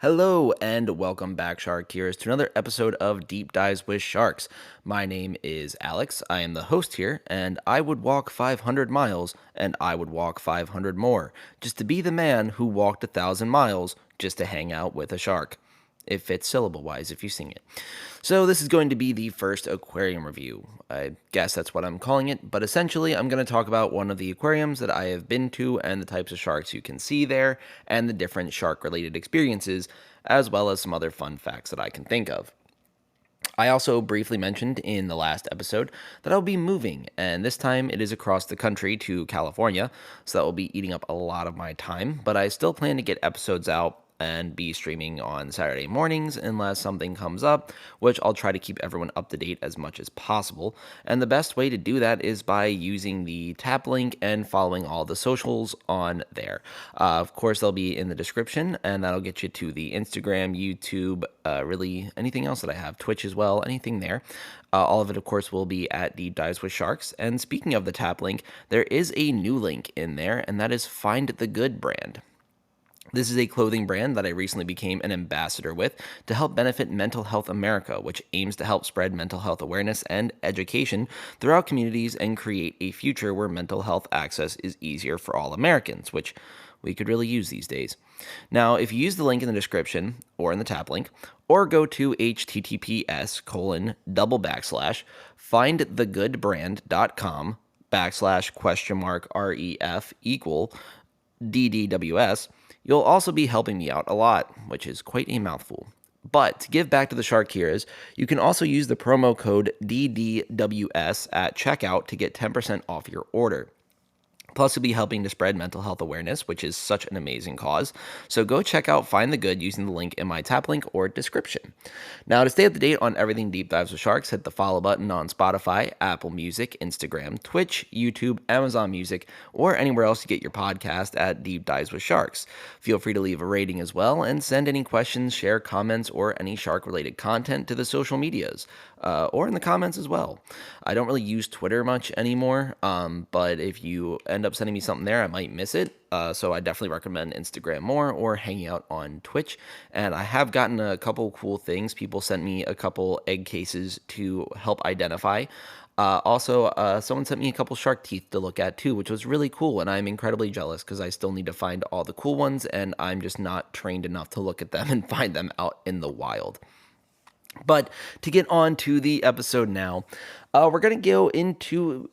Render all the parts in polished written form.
Hello and welcome back, Sharkeers, to another episode of Deep Dives with Sharks. My name is Alex. I am the host here, and I would walk 500 miles, and I would walk 500 more, just to be the man who walked 1,000 miles just to hang out with a shark. It fits syllable wise if you sing it. So, this is going to be the first aquarium review. I guess that's what I'm calling it, but essentially, I'm going to talk about one of the aquariums that I have been to and the types of sharks you can see there, and the different shark related experiences, as well as some other fun facts that I can think of. I also briefly mentioned in the last episode that I'll be moving, and this time it is across the country to California, so that will be eating up a lot of my time, but I still plan to get episodes out and be streaming on Saturday mornings unless something comes up, which I'll try to keep everyone up to date as much as possible. And the best way to do that is by using the tap link and following all the socials on there. Of course, they'll be in the description, and that'll get you to the Instagram, YouTube, really anything else that I have, Twitch as well, anything there. All of it, of course, will be at Deep Dives with Sharks. And speaking of the tap link, there is a new link in there, and that is Find the Good brand. This is a clothing brand that I recently became an ambassador with to help benefit Mental Health America, which aims to help spread mental health awareness and education throughout communities and create a future where mental health access is easier for all Americans, which we could really use these days. Now, if you use the link in the description or in the tap link, or go to https://findthegoodbrand.com/ref equal DDWS, you'll also be helping me out a lot, which is quite a mouthful. But to give back to the Sharkeers, you can also use the promo code DDWS at checkout to get 10% off your order. Plus, you'll be helping to spread mental health awareness, which is such an amazing cause. So go check out Find the Good using the link in my tap link or description. Now, to stay up to date on everything Deep Dives with Sharks, hit the follow button on Spotify, Apple Music, Instagram, Twitch, YouTube, Amazon Music, or anywhere else you get your podcast at Deep Dives with Sharks. Feel free to leave a rating as well, and send any questions, share comments, or any shark-related content to the social medias, or in the comments as well. I don't really use Twitter much anymore, but if you end up sending me something there, I might miss it. So I definitely recommend Instagram more or hanging out on Twitch. And I have gotten a couple cool things. People sent me a couple egg cases to help identify. Someone sent me a couple shark teeth to look at too, which was really cool. And I'm incredibly jealous because I still need to find all the cool ones, and I'm just not trained enough to look at them and find them out in the wild. But to get on to the episode now, we're going to go into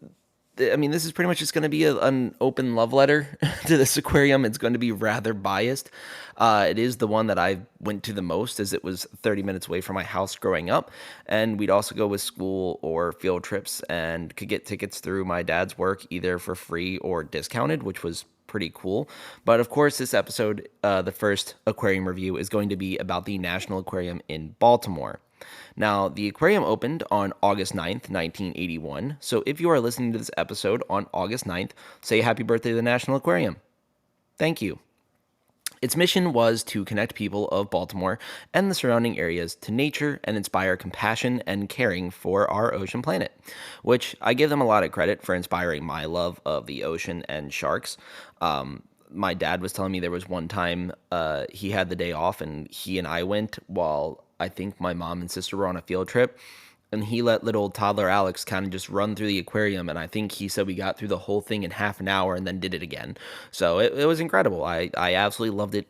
this is pretty much just going to be an open love letter to this aquarium. It's going to be rather biased. It is the one that I went to the most, as it was 30 minutes away from my house growing up. And we'd also go with school or field trips and could get tickets through my dad's work, either for free or discounted, which was pretty cool. But of course, this episode, the first aquarium review, is going to be about the National Aquarium in Baltimore. Now, the aquarium opened on August 9th, 1981, so if you are listening to this episode on August 9th, say happy birthday to the National Aquarium. Thank you. Its mission was to connect people of Baltimore and the surrounding areas to nature and inspire compassion and caring for our ocean planet, which I give them a lot of credit for inspiring my love of the ocean and sharks. My dad was telling me there was one time he had the day off, and he and I went while I think my mom and sister were on a field trip, and he let little toddler Alex kind of just run through the aquarium, and I think he said we got through the whole thing in half an hour and then did it again. So it was incredible. I absolutely loved it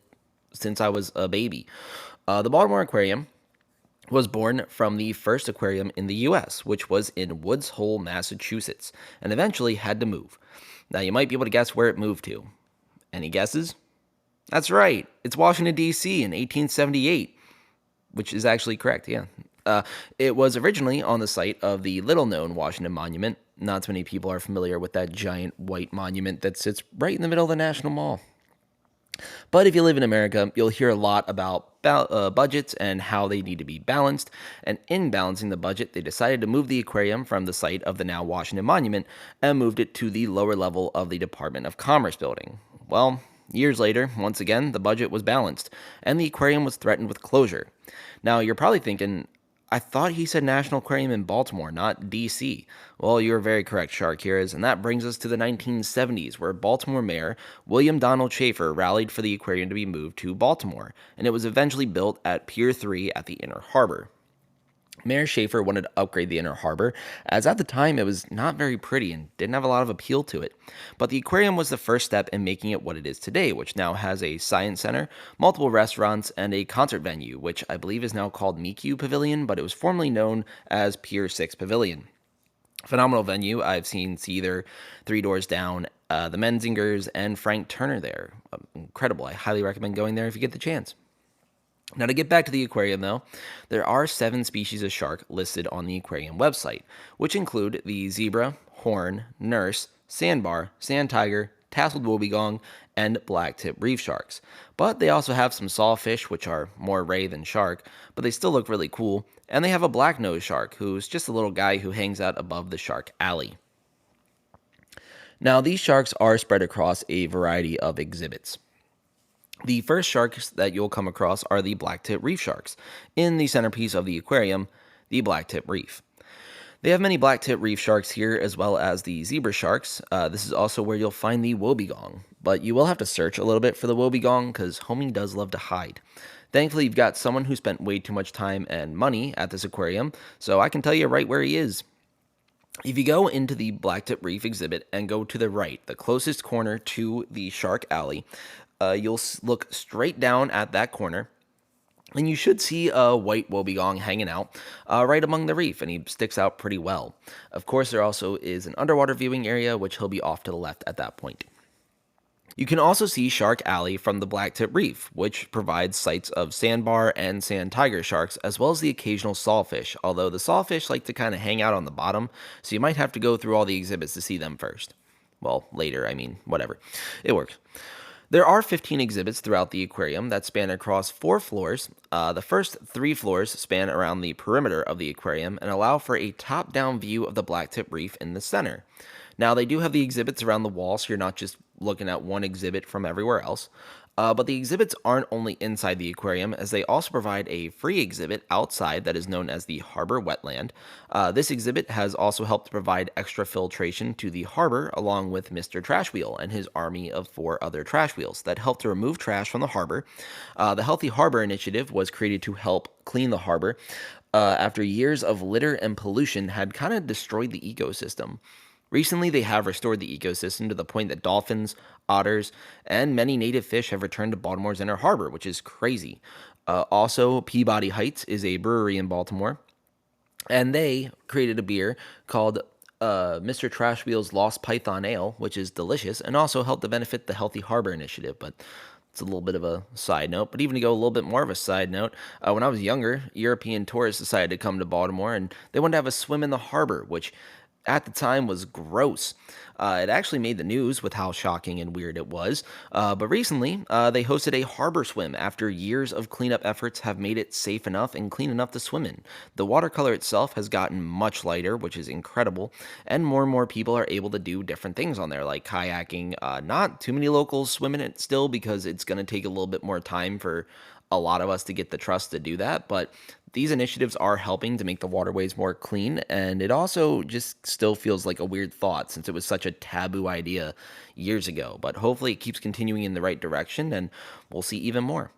since I was a baby. The Baltimore Aquarium was born from the first aquarium in the U.S., which was in Woods Hole, Massachusetts, and eventually had to move. Now, you might be able to guess where it moved to. Any guesses? That's right. It's Washington, D.C. in 1878. Which is actually correct, yeah. It was originally on the site of the little-known Washington Monument. Not too many people are familiar with that giant white monument that sits right in the middle of the National Mall. But if you live in America, you'll hear a lot about budgets and how they need to be balanced. And in balancing the budget, they decided to move the aquarium from the site of the now Washington Monument and moved it to the lower level of the Department of Commerce building. Well, years later, once again, the budget was balanced, and the aquarium was threatened with closure. Now, you're probably thinking, I thought he said National Aquarium in Baltimore, not DC. Well, you're very correct, Shark Heroes, and that brings us to the 1970s, where Baltimore Mayor William Donald Schaefer rallied for the aquarium to be moved to Baltimore, and it was eventually built at Pier 3 at the Inner Harbor. Mayor Schaefer wanted to upgrade the Inner Harbor, as at the time it was not very pretty and didn't have a lot of appeal to it. But the aquarium was the first step in making it what it is today, which now has a science center, multiple restaurants, and a concert venue, which I believe is now called Miku Pavilion, but it was formerly known as Pier 6 Pavilion. Phenomenal venue. I've seen either Three Doors Down, the Menzingers, and Frank Turner there. Incredible. I highly recommend going there if you get the chance. Now, to get back to the aquarium, though, there are 7 species of shark listed on the aquarium website, which include the zebra, horn, nurse, sandbar, sand tiger, tasseled wobbegong, and blacktip reef sharks. But they also have some sawfish, which are more ray than shark, but they still look really cool. And they have a black-nosed shark, who's just a little guy who hangs out above the shark alley. Now, these sharks are spread across a variety of exhibits. The first sharks that you'll come across are the blacktip reef sharks. In the centerpiece of the aquarium, the blacktip reef. They have many blacktip reef sharks here, as well as the zebra sharks. This is also where you'll find the wobbegong, but you will have to search a little bit for the wobbegong because homie does love to hide. Thankfully, you've got someone who spent way too much time and money at this aquarium, so I can tell you right where he is. If you go into the blacktip reef exhibit and go to the right, the closest corner to the shark alley, you'll look straight down at that corner, and you should see a white wobbegong hanging out right among the reef, and he sticks out pretty well. Of course, there also is an underwater viewing area, which he'll be off to the left at that point. You can also see Shark Alley from the Blacktip Reef, which provides sights of sandbar and sand tiger sharks, as well as the occasional sawfish, although the sawfish like to kind of hang out on the bottom, so you might have to go through all the exhibits to see them first. Well, later, whatever. It works. There are 15 exhibits throughout the aquarium that span across 4 floors. The first 3 floors span around the perimeter of the aquarium and allow for a top-down view of the Blacktip Reef in the center. Now, they do have the exhibits around the wall, so you're not just looking at one exhibit from everywhere else. But the exhibits aren't only inside the aquarium, as they also provide a free exhibit outside that is known as the Harbor Wetland. This exhibit has also helped to provide extra filtration to the harbor, along with Mr. Trash Wheel and his army of 4 other trash wheels that help to remove trash from the harbor. The Healthy Harbor Initiative was created to help clean the harbor after years of litter and pollution had kind of destroyed the ecosystem. Recently, they have restored the ecosystem to the point that dolphins, otters, and many native fish have returned to Baltimore's Inner Harbor, which is crazy. Also, Peabody Heights is a brewery in Baltimore, and they created a beer called Mr. Trash Wheel's Lost Python Ale, which is delicious, and also helped to benefit the Healthy Harbor Initiative. But it's a little bit of a side note. But even to go a little bit more of a side note, when I was younger, European tourists decided to come to Baltimore, and they wanted to have a swim in the harbor, which at the time was gross. It actually made the news with how shocking and weird it was. But recently, they hosted a harbor swim after years of cleanup efforts have made it safe enough and clean enough to swim in. The watercolor itself has gotten much lighter, which is incredible, and more people are able to do different things on there, like kayaking. Not too many locals swim in it still because it's going to take a little bit more time for a lot of us to get the trust to do that, but these initiatives are helping to make the waterways more clean, and it also just still feels like a weird thought since it was such a taboo idea years ago, but hopefully it keeps continuing in the right direction, and we'll see even more.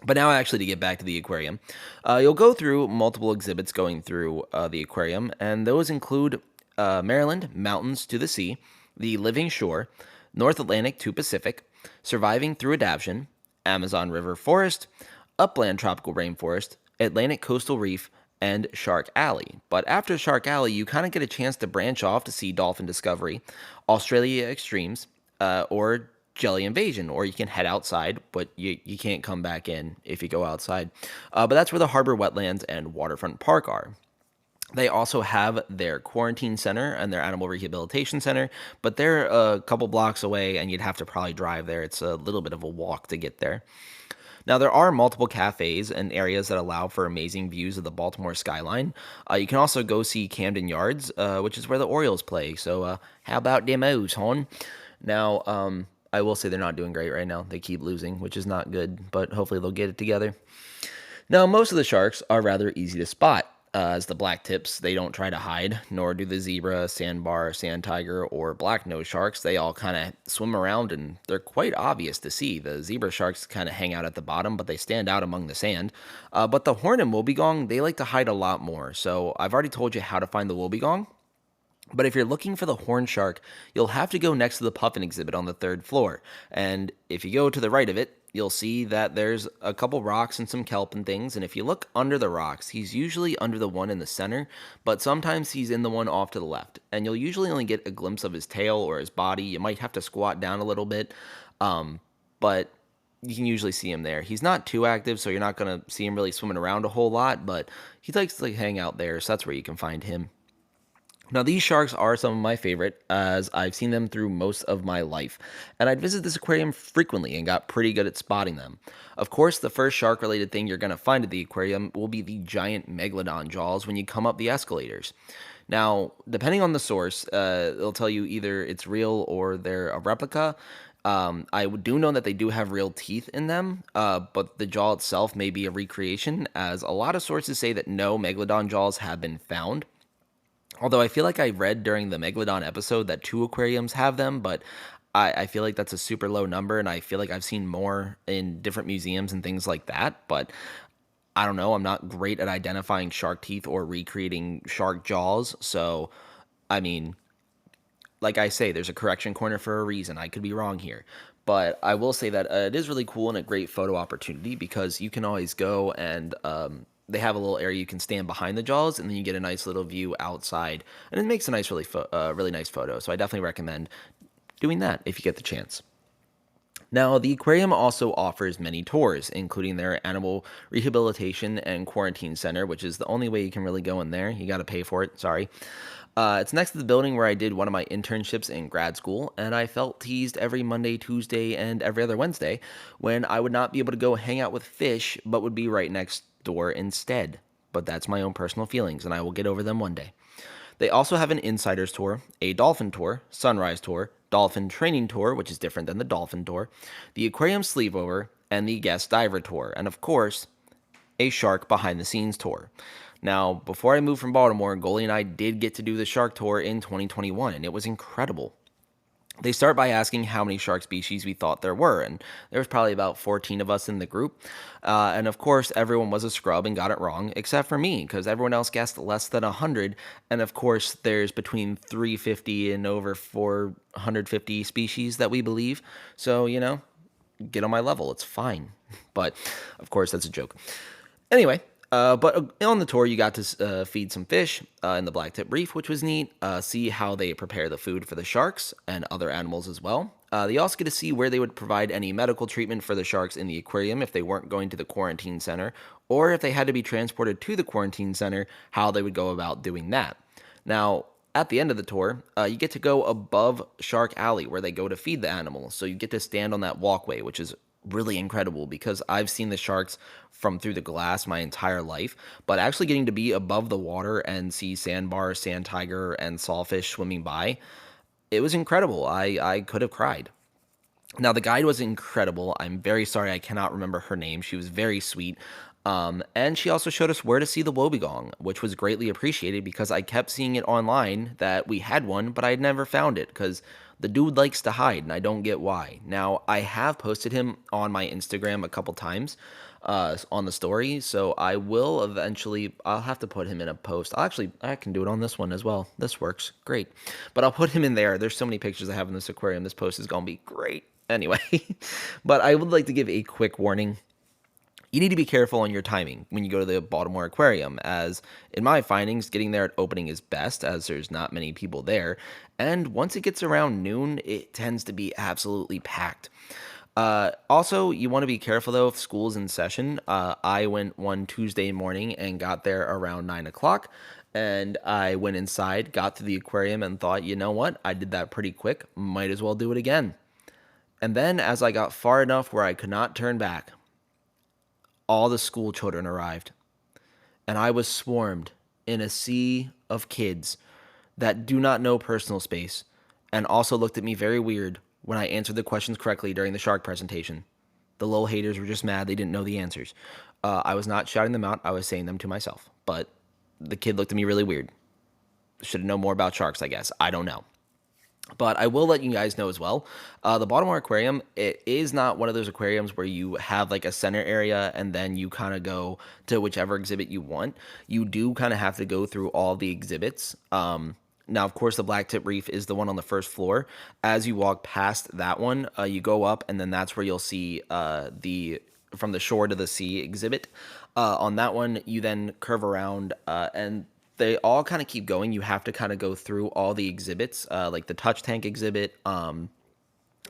But now, actually, to get back to the aquarium, you'll go through multiple exhibits going through the aquarium, and those include Maryland, Mountains to the Sea, the Living Shore, North Atlantic to Pacific, Surviving Through Adaption, Amazon River Forest, Upland Tropical Rainforest, Atlantic Coastal Reef, and Shark Alley. But after Shark Alley, you kind of get a chance to branch off to see Dolphin Discovery, Australia Extremes, or Jelly Invasion, or you can head outside, but you can't come back in if you go outside. But that's where the Harbor Wetlands and Waterfront Park are. They also have their quarantine center and their animal rehabilitation center, but they're a couple blocks away, and you'd have to probably drive there. It's a little bit of a walk to get there. Now, there are multiple cafes and areas that allow for amazing views of the Baltimore skyline. You can also go see Camden Yards, which is where the Orioles play. So, how about them O's, hon? Now, I will say they're not doing great right now. They keep losing, which is not good, but hopefully they'll get it together. Now, most of the sharks are rather easy to spot. as the black tips, they don't try to hide, nor do the zebra, sandbar, sand tiger, or black nose sharks. They all kind of swim around and they're quite obvious to see. The zebra sharks kind of hang out at the bottom, but they stand out among the sand. But the horn and wobbegong, they like to hide a lot more. So I've already told you how to find the wobbegong. But if you're looking for the horn shark, you'll have to go next to the puffin exhibit on the third floor. And if you go to the right of it, you'll see that there's a couple rocks and some kelp and things. And if you look under the rocks, he's usually under the one in the center, but sometimes he's in the one off to the left. And you'll usually only get a glimpse of his tail or his body. You might have to squat down a little bit, but you can usually see him there. He's not too active, so you're not going to see him really swimming around a whole lot, but he likes to hang out there, so that's where you can find him. Now, these sharks are some of my favorite, as I've seen them through most of my life, and I'd visit this aquarium frequently and got pretty good at spotting them. Of course, the first shark-related thing you're going to find at the aquarium will be the giant megalodon jaws when you come up the escalators. Now, depending on the source, they'll tell you either it's real or they're a replica. I do know that they do have real teeth in them, but the jaw itself may be a recreation, as a lot of sources say that no megalodon jaws have been found. Although I feel like I read during the Megalodon episode that 2 aquariums have them, but I feel like that's a super low number, and I feel like I've seen more in different museums and things like that. But I don't know, I'm not great at identifying shark teeth or recreating shark jaws. So, I mean, like I say, there's a correction corner for a reason. I could be wrong here. But I will say that it is really cool and a great photo opportunity because you can always go and they have a little area you can stand behind the jaws, and then you get a nice little view outside, and it makes a nice, really nice photo. So I definitely recommend doing that if you get the chance. Now, the aquarium also offers many tours, including their animal rehabilitation and quarantine center, which is the only way you can really go in there. You got to pay for it, sorry. It's next to the building where I did one of my internships in grad school, and I felt teased every Monday, Tuesday, and every other Wednesday when I would not be able to go hang out with fish, but would be right next door instead. But that's my own personal feelings, and I will get over them one day. They also have an insider's tour, a dolphin tour, sunrise tour, dolphin training tour, which is different than the dolphin tour, the aquarium sleepover, and the guest diver tour, and of course, a shark behind the scenes tour. Now, before I moved from Baltimore, Goalie and I did get to do the shark tour in 2021, and it was incredible. They start by asking how many shark species we thought there were, and there was probably about 14 of us in the group. And of course, everyone was a scrub and got it wrong, except for me, because everyone else guessed less than 100. And of course, there's between 350 and over 450 species that we believe. So, get on my level. It's fine. But of course, that's a joke. Anyway, but on the tour, you got to feed some fish in the blacktip reef, which was neat. See how they prepare the food for the sharks and other animals as well. They also get to see where they would provide any medical treatment for the sharks in the aquarium if they weren't going to the quarantine center, or if they had to be transported to the quarantine center, how they would go about doing that. Now, at the end of the tour, you get to go above Shark Alley where they go to feed the animals. So you get to stand on that walkway, which is really incredible because I've seen the sharks from through the glass my entire life, but actually getting to be above the water and see sandbar, sand tiger, and sawfish swimming by, it was incredible. I could have cried. Now, the guide was incredible. I'm very sorry I cannot remember her name. She was very sweet. And she also showed us where to see the wobbegong, which was greatly appreciated because I kept seeing it online that we had one, but I had never found it because the dude likes to hide, and I don't get why. Now, I have posted him on my Instagram a couple times on the story, so I will eventually, I'll have to put him in a post. I can do it on this one as well. This works great. But I'll put him in there. There's so many pictures I have in this aquarium. This post is going to be great. Anyway, but I would like to give a quick warning. You need to be careful on your timing when you go to the Baltimore Aquarium, as in my findings, getting there at opening is best, as there's not many people there, and once it gets around noon, it tends to be absolutely packed. Also, you want to be careful though if school's in session. I went one Tuesday morning and got there around 9 o'clock, and I went inside, got to the aquarium, and thought, you know what, I did that pretty quick, might as well do it again. And then, as I got far enough where I could not turn back, all the school children arrived, and I was swarmed in a sea of kids that do not know personal space and also looked at me very weird when I answered the questions correctly during the shark presentation. The little haters were just mad they didn't know the answers. I was not shouting them out, I was saying them to myself. But the kid looked at me really weird. Should have known more about sharks, I guess. I don't know. But I will let you guys know as well. The Baltimore Aquarium, it is not one of those aquariums where you have like a center area and then you kind of go to whichever exhibit you want. You do kind of have to go through all the exhibits. Now, of course, the Blacktip Reef is the one on the first floor. As you walk past that one, you go up, and then that's where you'll see the from the shore to the sea exhibit. On that one, you then curve around, and they all kind of keep going. You have to kind of go through all the exhibits, like the touch tank exhibit.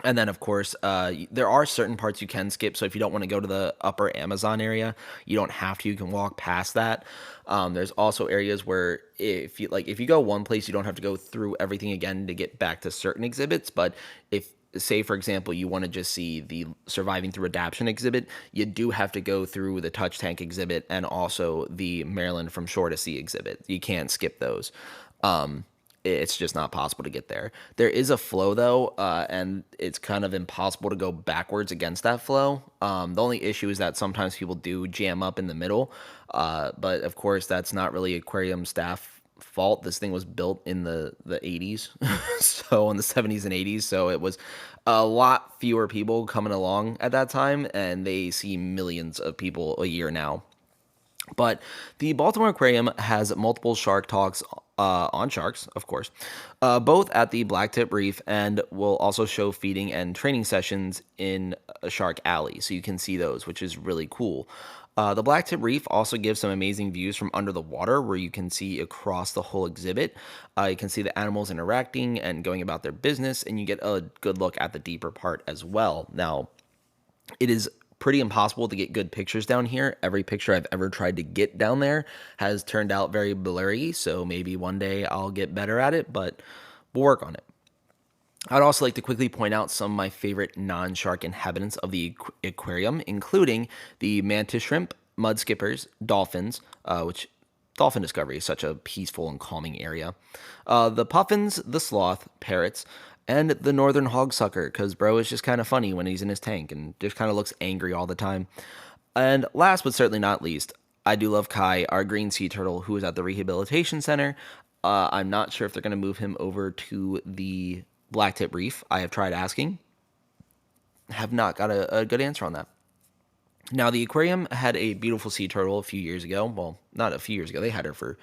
And then, of course, there are certain parts you can skip. So if you don't want to go to the upper Amazon area, you don't have to. You can walk past that. There's also areas where if you go one place, you don't have to go through everything again to get back to certain exhibits. But if say for example you want to just see the surviving through adaptation exhibit, you do have to go through the touch tank exhibit and also the Maryland from shore to sea exhibit. You can't skip those. It's just not possible to get there. There is a flow though, and it's kind of impossible to go backwards against that flow. The only issue is that sometimes people do jam up in the middle, but of course that's not really aquarium staff fault. This thing was built in the 80s, so in the 70s and 80s, so it was a lot fewer people coming along at that time, and they see millions of people a year now. But the Baltimore Aquarium has multiple shark talks on sharks, of course, both at the Blacktip Reef, and will also show feeding and training sessions in a shark alley. So you can see those, which is really cool. The Blacktip Reef also gives some amazing views from under the water where you can see across the whole exhibit. You can see the animals interacting and going about their business, and you get a good look at the deeper part as well. Now, it is pretty impossible to get good pictures down here. Every picture I've ever tried to get down there has turned out very blurry, so maybe one day I'll get better at it, but we'll work on it. I'd also like to quickly point out some of my favorite non-shark inhabitants of the aquarium, including the mantis shrimp, mud skippers, dolphins, which dolphin discovery is such a peaceful and calming area, the puffins, the sloth, parrots, and the northern hogsucker, because bro is just kind of funny when he's in his tank and just kind of looks angry all the time. And last but certainly not least, I do love Kai, our green sea turtle, who is at the rehabilitation center. I'm not sure if they're going to move him over to the Blacktip Reef. I have tried asking, have not got a good answer on that. Now, the aquarium had a beautiful sea turtle a few years ago. Well, not a few years ago. They had her for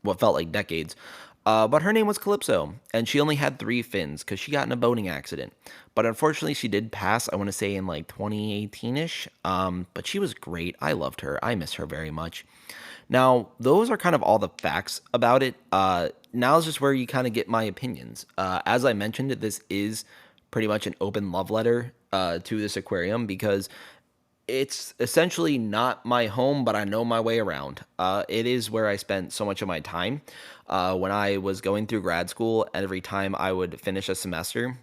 what felt like decades. But her name was Calypso, and she only had 3 fins because she got in a boating accident. But unfortunately, she did pass, I want to say, in like 2018-ish. But she was great. I loved her. I miss her very much. Now, those are kind of all the facts about it. Now is just where you kind of get my opinions. As I mentioned, this is pretty much an open love letter to this aquarium because it's essentially not my home, but I know my way around. It is where I spent so much of my time. When I was going through grad school, every time I would finish a semester,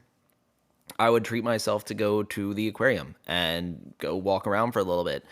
I would treat myself to go to the aquarium and go walk around for a little bit.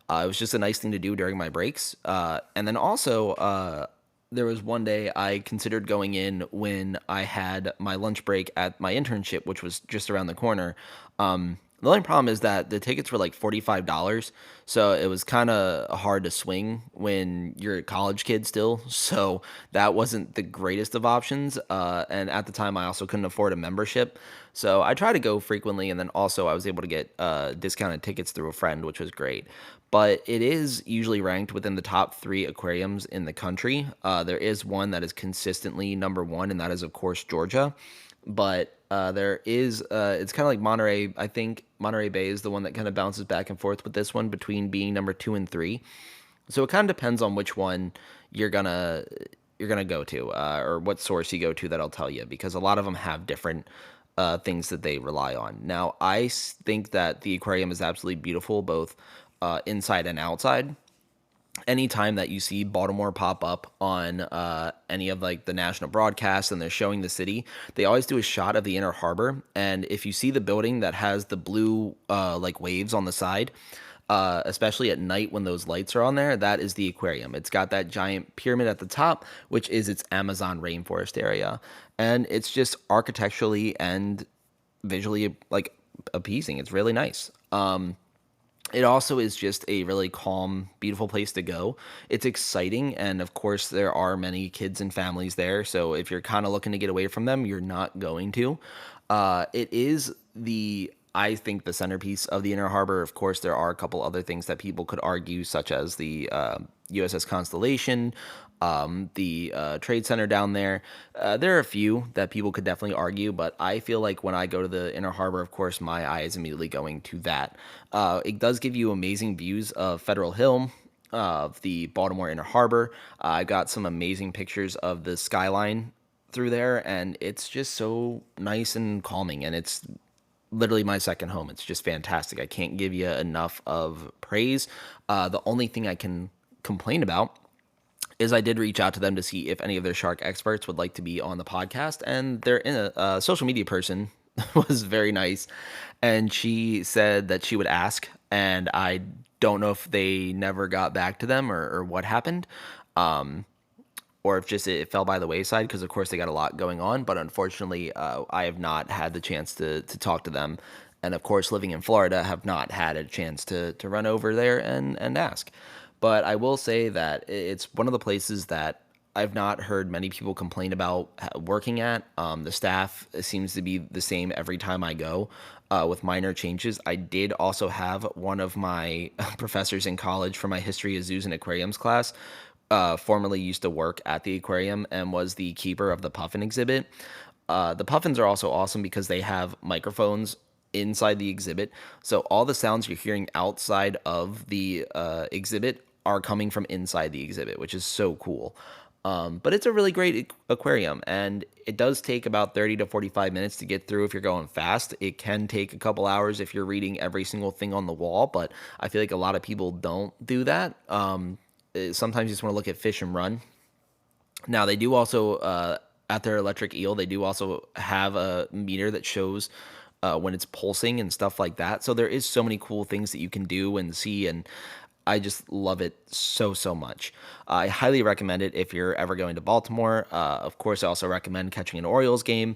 It was just a nice thing to do during my breaks. And then also, there was one day I considered going in when I had my lunch break at my internship, which was just around the corner. The only problem is that the tickets were like $45, so it was kind of hard to swing when you're a college kid still. So that wasn't the greatest of options. And at the time, I also couldn't afford a membership. So I try to go frequently, and then also I was able to get discounted tickets through a friend, which was great. But it is usually ranked within the top 3 aquariums in the country. There is one that is consistently number one, and that is, of course, Georgia. But there is, it's kind of like Monterey. I think Monterey Bay is the one that kind of bounces back and forth with this one between being number 2 and 3. So it kind of depends on which one you're gonna go to, or what source you go to that'll tell you, because a lot of them have different things that they rely on. Now, think that the aquarium is absolutely beautiful, both inside and outside. Anytime that you see Baltimore pop up on any of like the national broadcasts and they're showing the city, they always do a shot of the inner harbor. And if you see the building that has the blue like waves on the side, especially at night when those lights are on there, that is the aquarium. It's got that giant pyramid at the top, which is its Amazon rainforest area. And it's just architecturally and visually like appeasing. It's really nice. It also is just a really calm, beautiful place to go. It's exciting, and of course, there are many kids and families there. So if you're kind of looking to get away from them, you're not going to. It is I think, the centerpiece of the Inner Harbor. Of course, there are a couple other things that people could argue, such as the USS Constellation, the Trade Center down there. There are a few that people could definitely argue, but I feel like when I go to the Inner Harbor, of course, my eye is immediately going to that. It does give you amazing views of Federal Hill, of the Baltimore Inner Harbor. I got some amazing pictures of the skyline through there, and it's just so nice and calming, and it's literally my second home. It's just fantastic. I can't give you enough of praise. The only thing I can complain about is I did reach out to them to see if any of their shark experts would like to be on the podcast, and their social media person was very nice, and she said that she would ask, and I don't know if they never got back to them, or what happened. Or if just it fell by the wayside, because of course they got a lot going on. But unfortunately, I have not had the chance to talk to them, and of course, living in Florida, have not had a chance to run over there and ask. But I will say that it's one of the places that I've not heard many people complain about working at. The staff seems to be the same every time I go, with minor changes. I did also have one of my professors in college for my history of zoos and aquariums class, formerly used to work at the aquarium and was the keeper of the puffin exhibit. The puffins are also awesome because they have microphones inside the exhibit. So all the sounds you're hearing outside of the exhibit are coming from inside the exhibit, which is so cool. But it's a really great aquarium, and it does take about 30 to 45 minutes to get through if you're going fast. It can take a couple hours if you're reading every single thing on the wall, but I feel like a lot of people don't do that. Sometimes you just want to look at fish and run. Now, they do also, at their electric eel, they do also have a meter that shows when it's pulsing and stuff like that. So there is so many cool things that you can do and see, and I just love it so, so much. I highly recommend it if you're ever going to Baltimore. Of course, I also recommend catching an Orioles game.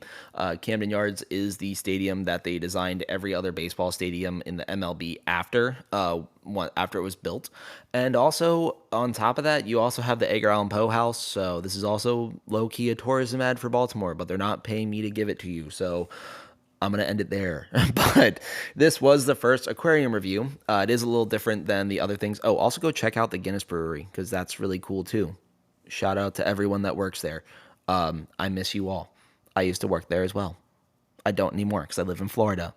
Camden Yards is the stadium that they designed every other baseball stadium in the MLB after it was built. And also, on top of that, you also have the Edgar Allan Poe House. So this is also low-key a tourism ad for Baltimore, but they're not paying me to give it to you. So I'm going to end it there. But this was the first aquarium review. It is a little different than the other things. Oh, also go check out the Guinness Brewery, because that's really cool too. Shout out to everyone that works there. I miss you all. I used to work there as well. I don't anymore because I live in Florida.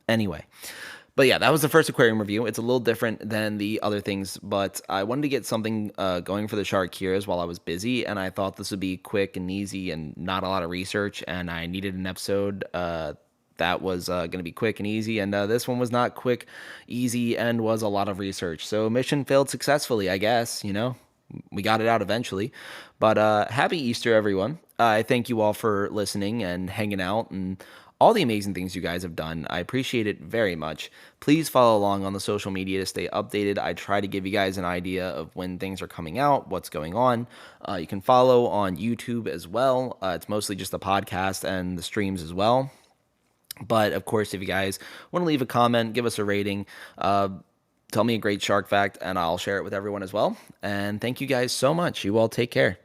Anyway. But yeah, that was the first aquarium review. It's a little different than the other things, but I wanted to get something going for the shark cures while I was busy, and I thought this would be quick and easy and not a lot of research, and I needed an episode that was going to be quick and easy, and this one was not quick, easy, and was a lot of research. So mission failed successfully, I guess, We got it out eventually. But happy Easter, everyone. I thank you all for listening and hanging out and all the amazing things you guys have done. I appreciate it very much. Please follow along on the social media to stay updated. I try to give you guys an idea of when things are coming out, what's going on. You can follow on YouTube as well. It's mostly just the podcast and the streams as well. But of course, if you guys want to leave a comment, give us a rating, tell me a great shark fact, and I'll share it with everyone as well. And thank you guys so much. You all take care.